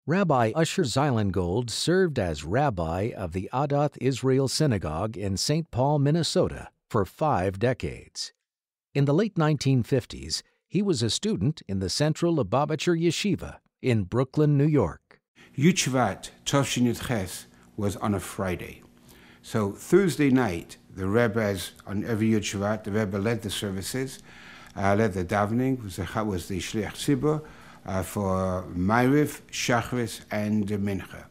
Rabbi Usher Zeilengold served as rabbi of the Adath Israel Synagogue in St. Paul, Minnesota, for 5 decades. In the late 1950s, he was a student in the Central Lubavitcher Yeshiva in Brooklyn, New York. Yud Shvat, Toshin Yud Ches, was on a Friday. So Thursday night, the Rebbe, as on every Yud Shvat, the Rebbe led the services, led the davening, was the Shliach Tzibur for Mire, Shachris, and Mincha.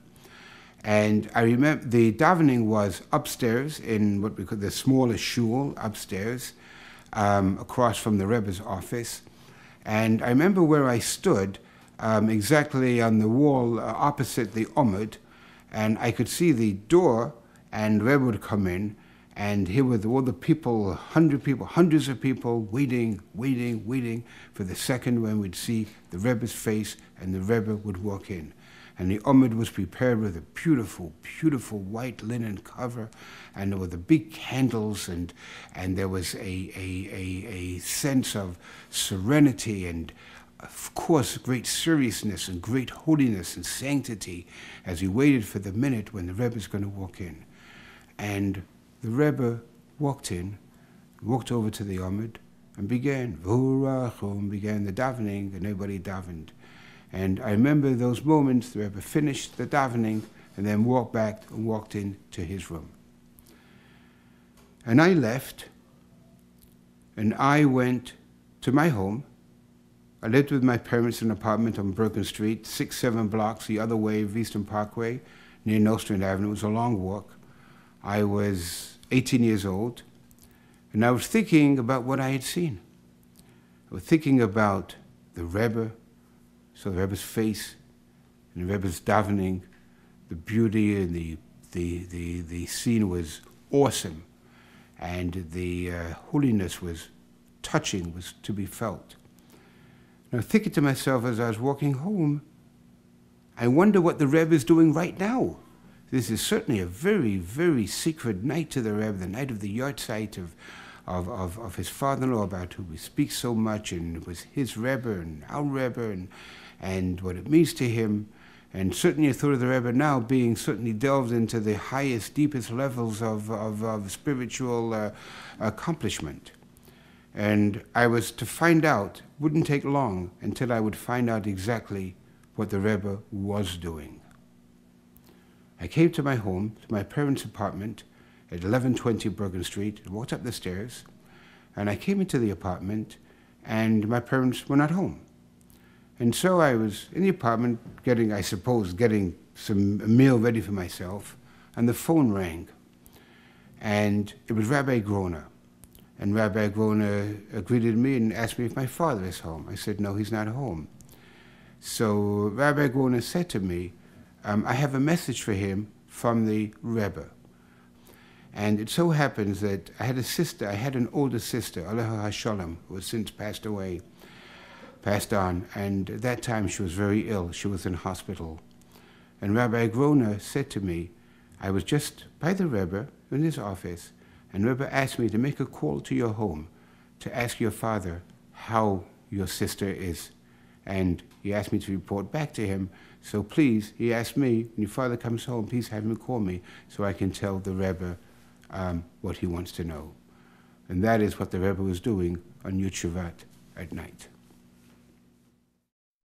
And I remember the davening was upstairs in what we call the smallest shul upstairs, across from the Rebbe's office. And I remember where I stood, exactly on the wall opposite the Omid, and I could see the door, and the Rebbe would come in, and here were all the people, hundreds of people, waiting for the second when we'd see the Rebbe's face, and the Rebbe would walk in. And the Omid was prepared with a beautiful, beautiful white linen cover, and there were the big candles, and there was a sense of serenity and, of course, great seriousness and great holiness and sanctity as we waited for the minute when the Rebbe's going to walk in. And the Rebbe walked in, walked over to the Omid, and began the davening, and everybody davened. And I remember those moments, the Rebbe finished the davening and then walked back and walked into his room. And I left, and I went to my home. I lived with my parents in an apartment on Bergen Street, 6-7 blocks the other way of Eastern Parkway, near Nostrand Avenue. It was a long walk. I was 18 years old, and I was thinking about what I had seen. I was thinking about the Rebbe, so the Rebbe's face, and the Rebbe's davening, the beauty and the scene was awesome, and the holiness was touching, was to be felt. And I was thinking to myself as I was walking home, I wonder what the Rebbe is doing right now. This is certainly a very, very secret night to the Rebbe, the night of the yahrzeit of his father-in-law, about whom we speak so much, and it was his Rebbe and our Rebbe, and what it means to him. And certainly I thought of the Rebbe now being certainly delved into the highest, deepest levels of spiritual accomplishment. And I was to find out, wouldn't take long until I would find out exactly what the Rebbe was doing. I came to my home, to my parents' apartment at 1120 Bergen Street, and walked up the stairs, and I came into the apartment, and my parents were not home. And so I was in the apartment getting a meal ready for myself, and the phone rang. And it was Rabbi Groner. And Rabbi Groner greeted me and asked me if my father is home. I said, no, he's not home. So Rabbi Groner said to me, I have a message for him from the Rebbe. And it so happens that I had an older sister, Aleha HaShalom, who has since passed on, and at that time she was very ill. She was in hospital. And Rabbi Groner said to me, I was just by the Rebbe in his office, and Rebbe asked me to make a call to your home to ask your father how your sister is. And he asked me to report back to him. So please, he asked me, when your father comes home, please have him call me so I can tell the Rebbe what he wants to know. And that is what the Rebbe was doing on Yud Shvat at night.